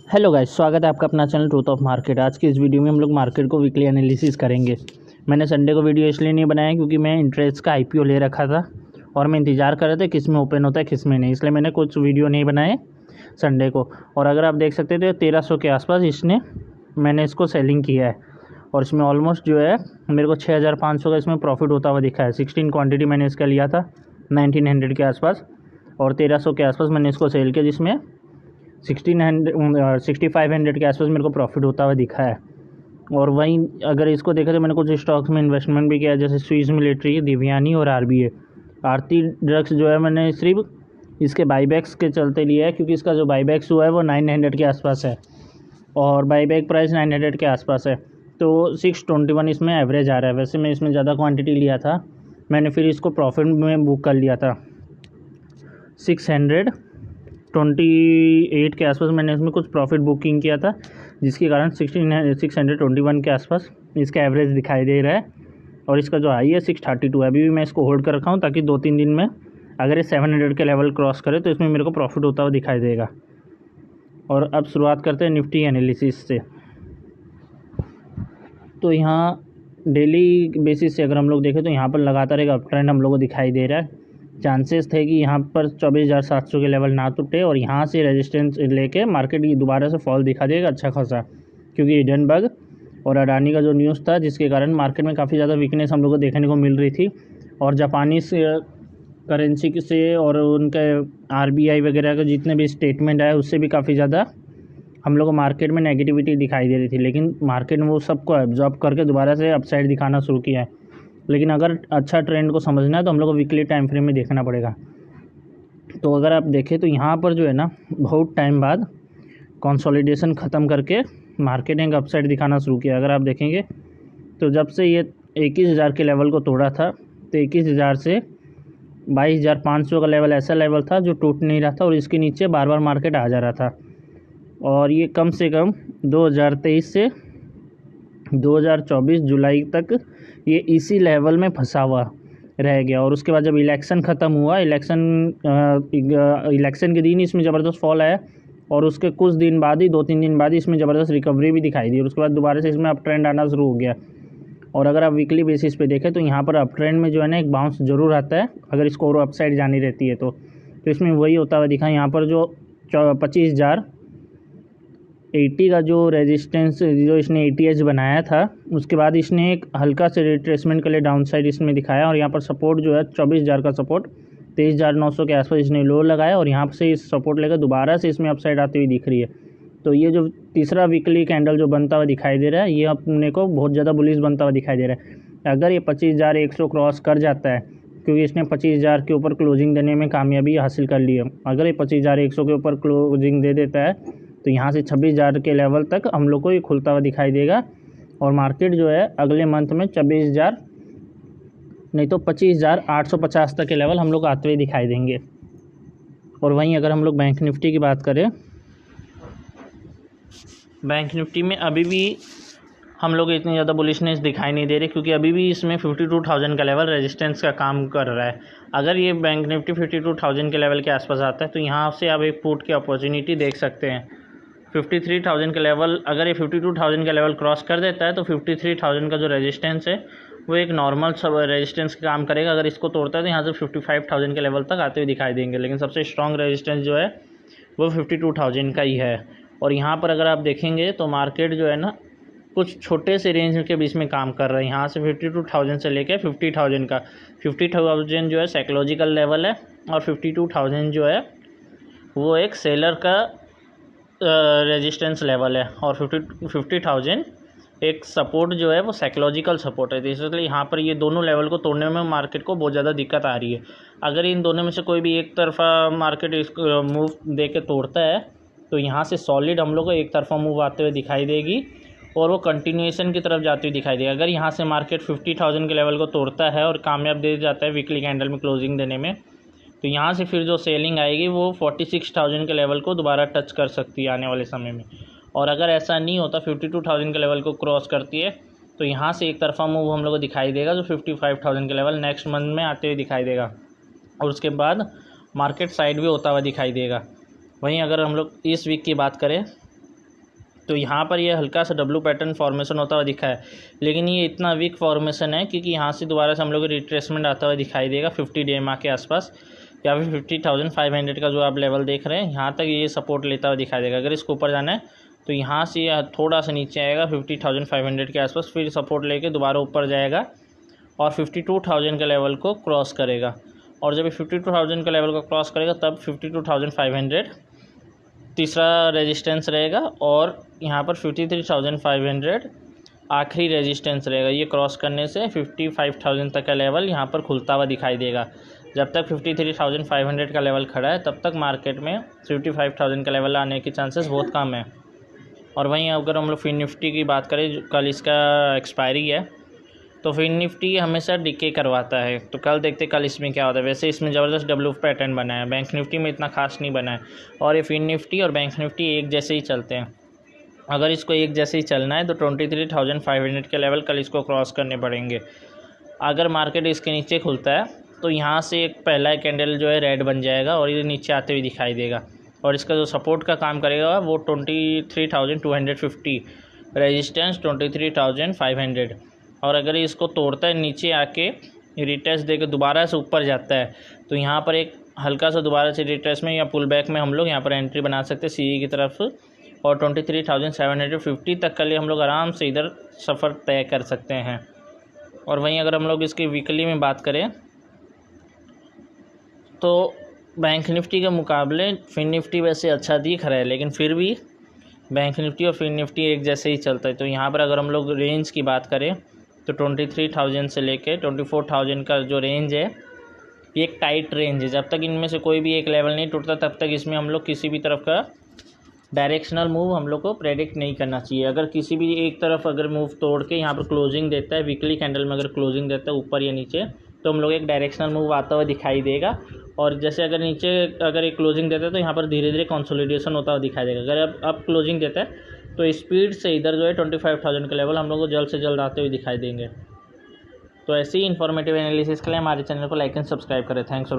Hello guys, स्वागत है आपका अपना चैनल ट्रूथ ऑफ मार्केट। आज की इस वीडियो में हम लोग मार्केट को वीकली एनालिसिस करेंगे। मैंने संडे को वीडियो इसलिए नहीं बनाया क्योंकि मैं इंटरेस्ट का आईपीओ ले रखा था और मैं इंतज़ार कर रहा था किस में ओपन होता है किस में नहीं, इसलिए मैंने कुछ वीडियो नहीं बनाए संडे को। और अगर आप देख सकते थे 1300 के आसपास मैंने इसको सेलिंग किया है और इसमें ऑलमोस्ट जो है मेरे को 6500 का इसमें प्रॉफिट होता हुआ दिखा है। 16 क्वान्टिटी मैंने इसका लिया था 1900 के आसपास और 1300 के आसपास मैंने इसको सेल किया, जिसमें 6500 के आसपास मेरे को प्रॉफिट होता हुआ दिखा है। और वहीं अगर इसको देखा तो मैंने कुछ स्टॉक्स में इन्वेस्टमेंट भी किया है, जैसे स्विस मिलिट्री, दिव्यानी और आरबीए। आरती ड्रग्स जो है मैंने सिर्फ इसके बाईबैक्स के चलते लिया है क्योंकि इसका जो बाईबैक्स हुआ है वो 900 के आसपास है और बाईबैक प्राइस 900 के आसपास है, तो 621 इसमें एवरेज आ रहा है। वैसे मैं इसमें ज़्यादा क्वांटिटी लिया था, मैंने फिर इसको प्रॉफिट में बुक कर लिया था 628 के आसपास। मैंने इसमें कुछ प्रॉफिट बुकिंग किया था जिसके कारण 621 के आसपास इसका एवरेज दिखाई दे रहा है और इसका जो हाई है 632 है। अभी भी मैं इसको होल्ड कर रखा हूँ ताकि 2-3 दिन में अगर ये 700 के लेवल क्रॉस करे तो इसमें मेरे को प्रॉफिट होता हुआ दिखाई देगा। और अब शुरुआत करते हैं निफ्टी एनालिसिस से। तो यहाँ डेली बेसिस से अगर हम लोग देखें तो यहाँ पर लगातार एक अप ट्रेंड हम लोग को दिखाई दे रहा है। चांसेस थे कि यहाँ पर 24,700 के लेवल ना टूटे और यहाँ से रेजिस्टेंस लेके मार्केट दोबारा से फॉल दिखा देगा अच्छा खासा, क्योंकि हिडनबर्ग और अडानी का जो न्यूज़ था जिसके कारण मार्केट में काफ़ी ज़्यादा वीकनेस हम लोग को देखने को मिल रही थी। और जापानी से करेंसी से और उनके आरबीआई वगैरह का जितने भी स्टेटमेंट आए उससे भी काफ़ी ज़्यादा हम लोग को मार्केट में नेगेटिविटी दिखाई दे रही थी, लेकिन मार्केट ने वो सबको एब्जॉर्ब करके दोबारा से अपसाइड दिखाना शुरू किया है। लेकिन अगर अच्छा ट्रेंड को समझना है तो हम लोग को वीकली टाइम फ्रेम में देखना पड़ेगा। तो अगर आप देखें तो यहाँ पर जो है ना बहुत टाइम बाद कंसोलिडेशन ख़त्म करके मार्केट ने अपसाइड दिखाना शुरू किया। अगर आप देखेंगे तो जब से ये 21,000 के लेवल को तोड़ा था तो 21,000 से 22,500 का लेवल ऐसा लेवल था जो टूट नहीं रहा था और इसके नीचे बार बार मार्केट आ जा रहा था। और ये कम से कम 2023 से 2024 जुलाई तक ये इसी लेवल में फंसा हुआ रह गया। और उसके बाद जब इलेक्शन ख़त्म हुआ, इलेक्शन के दिन इसमें ज़बरदस्त फॉल आया और उसके कुछ दिन बाद ही 2-3 दिन बाद ही इसमें ज़बरदस्त रिकवरी भी दिखाई दी और उसके बाद दोबारा से इसमें अप ट्रेंड आना शुरू हो गया। और अगर आप वीकली बेसिस पे देखें तो यहाँ पर अप ट्रेंड में जो है ना एक बाउंस ज़रूर आता है अगर इसको और अपसाइड जानी रहती है तो इसमें वही होता हुआ दिखा। यहाँ पर जो 25,080 का जो रेजिस्टेंस जो इसने ATH बनाया था उसके बाद इसने एक हल्का से रिट्रेसमेंट के लिए डाउन साइड इसमें दिखाया और यहाँ पर सपोर्ट जो है 24,000 का सपोर्ट 23,900 के आसपास इसने लो लगाया और यहाँ से इस सपोर्ट लेकर दोबारा से इसमें अपसाइड आती हुई दिख रही है। तो ये जो तीसरा वीकली कैंडल जो बनता हुआ दिखाई दे रहा है ये अपने को बहुत ज़्यादा बुलिश बनता हुआ दिखाई दे रहा है। अगर ये 25,100 क्रॉस कर जाता है, क्योंकि इसने 25,000 के ऊपर क्लोजिंग देने में कामयाबी हासिल कर ली है, अगर ये 25,100 के ऊपर क्लोजिंग दे देता है तो यहाँ से 26,000 के लेवल तक हम लोग को ये खुलता हुआ दिखाई देगा और मार्केट जो है अगले मंथ में 24,000 नहीं तो 25,850 तक के लेवल हम लोग आते हुए दिखाई देंगे। और वहीं अगर हम लोग बैंक निफ्टी की बात करें, बैंक निफ्टी में अभी भी हम लोग इतनी ज़्यादा बुलिशनेस दिखाई नहीं दे रही क्योंकि अभी भी इसमें 52,000 का लेवल रेजिस्टेंस का काम कर रहा है। अगर ये बैंक निफ्टी 52,000 के लेवल के आसपास आता है तो यहाँ से आप एक पुट की अपॉर्चुनिटी देख सकते हैं। 53,000 के लेवल, अगर ये 52,000 का लेवल क्रॉस कर देता है तो 53,000 का जो रेजिस्टेंस है वो एक नॉर्मल सब रेजिस्टेंस का काम करेगा। अगर इसको तोड़ता है तो यहाँ से 55,000 के लेवल तक आते हुए दिखाई देंगे, लेकिन सबसे स्ट्रॉन्ग रेजिस्टेंस जो है वो 52,000 का ही है। और यहाँ पर अगर आप देखेंगे तो मार्केट जो है ना कुछ छोटे से रेंज के बीच में काम कर रहा है। यहाँ से 52,000 से लेकर 50,000 का 50,000 जो है साइकोलॉजिकल लेवल है और 52,000 जो है वो एक सेलर का रेजिस्टेंस लेवल है और 50,000 एक सपोर्ट जो है वो साइकोलॉजिकल सपोर्ट है। तो इसलिए यहाँ पर ये दोनों लेवल को तोड़ने में मार्केट को बहुत ज़्यादा दिक्कत आ रही है। अगर इन दोनों में से कोई भी एक तरफा मार्केट मूव दे के तोड़ता है तो यहाँ से सॉलिड हम लोग को एक तरफा मूव आते हुए दिखाई देगी और वो कंटिन्यूएशन की तरफ जाती हुई दिखाई देगी। अगर यहाँ से मार्केट 50,000 के लेवल को तोड़ता है और कामयाब दे जाता है वीकली कैंडल में क्लोजिंग देने में, तो यहाँ से फिर जो सेलिंग आएगी वो 46,000 के लेवल को दोबारा टच कर सकती है आने वाले समय में। और अगर ऐसा नहीं होता 52,000 के लेवल को क्रॉस करती है तो यहाँ से एक तरफा मूव हम लोग को दिखाई देगा जो 55,000 के लेवल नेक्स्ट मंथ में आते हुए दिखाई देगा और उसके बाद मार्केट साइड भी होता हुआ दिखाई देगा। वहीं अगर हम लोग इस वीक की बात करें तो यहाँ पर ये हल्का सा डब्लू पैटर्न फॉर्मेशन होता हुआ दिखा है, लेकिन ये इतना वीक फॉर्मेशन है क्योंकि यहाँ से दोबारा से हम लोग को रिट्रेसमेंट आता हुआ दिखाई देगा 50 DMA के आसपास, या फिर 50,500 का जो आप लेवल देख रहे हैं यहाँ तक ये सपोर्ट लेता हुआ दिखाई देगा। अगर इसको ऊपर जाना है तो यहाँ से थोड़ा सा नीचे आएगा 50,500 के आसपास, फिर सपोर्ट लेके दोबारा ऊपर जाएगा और 52,000 के लेवल को क्रॉस करेगा। और जब 52,000 के लेवल को क्रॉस करेगा तब 52,500 तीसरा रेजिस्टेंस रहेगा, और यहाँ पर 53,500 आखिरी रेजिस्टेंस रहेगा। ये क्रॉस करने से 55,000 तक का लेवल यहाँ पर खुलता हुआ दिखाई देगा। जब तक 53,500 का लेवल खड़ा है तब तक मार्केट में 55,000 का लेवल आने के चांसेस बहुत कम है। और वहीं अगर हम लोग फिन निफ्टी की बात करें, कल इसका एक्सपायरी है, तो फिन निफ्टी हमेशा डिके करवाता है। तो कल देखते कल इसमें क्या होता है। वैसे इसमें ज़बरदस्त डब्ल्यू पैटर्न बना है, बैंक निफ्टी में इतना खास नहीं बना है, और ये फिन निफ्टी और बैंक निफ्टी एक जैसे ही चलते हैं। अगर इसको एक जैसे ही चलना है तो 23,500 के लेवल कल इसको क्रॉस करने पड़ेंगे। अगर मार्केट इसके नीचे खुलता है तो यहाँ से एक पहला कैंडल जो है रेड बन जाएगा और ये नीचे आते हुए दिखाई देगा, और इसका जो सपोर्ट का काम करेगा वो 23,250, रेजिस्टेंस 23,500। और अगर इसको तोड़ता है नीचे आके रिटेस्ट देकर दोबारा से ऊपर जाता है तो यहाँ पर एक हल्का सा दोबारा से रिटेस्ट में या पुल बैक में हम लोग यहाँ पर एंट्री बना सकते हैं सीई की तरफ, और 23,750 तक के लिए हम लोग आराम से इधर सफ़र तय कर सकते हैं। और वहीं अगर हम लोग इसकी वीकली में बात करें तो बैंक निफ्टी के मुकाबले फिन निफ्टी वैसे अच्छा दिख रहा है, लेकिन फिर भी बैंक निफ्टी और फिन निफ्टी एक जैसे ही चलता है। तो यहाँ पर अगर हम लोग रेंज की बात करें तो 23,000 से लेके 24,000 का जो रेंज है ये एक टाइट रेंज है। जब तक इनमें से कोई भी एक लेवल नहीं टूटता तब तक इसमें हम लोग किसी भी तरफ का डायरेक्शनल मूव हम लोग को प्रेडिक्ट नहीं करना चाहिए। अगर किसी भी एक तरफ अगर मूव तोड़ के यहाँ पर क्लोजिंग देता है, वीकली कैंडल में अगर क्लोजिंग देता है ऊपर या नीचे, तो हम लोग एक डायरेक्शनल मूव आता हुआ दिखाई देगा। और जैसे अगर नीचे अगर एक क्लोजिंग देता है तो यहाँ पर धीरे धीरे कंसोलिडेशन होता हुआ दिखाई देगा। अगर अब क्लोजिंग देता है तो स्पीड से इधर जो है 25,000 का लेवल हम लोग को जल्द से जल्द आते हुए दिखाई देंगे। तो ऐसी ही इन्फॉर्मेटिव एनालिसिस के लिए हमारे चैनल को लाइक एंड सब्सक्राइब करें। Thanks for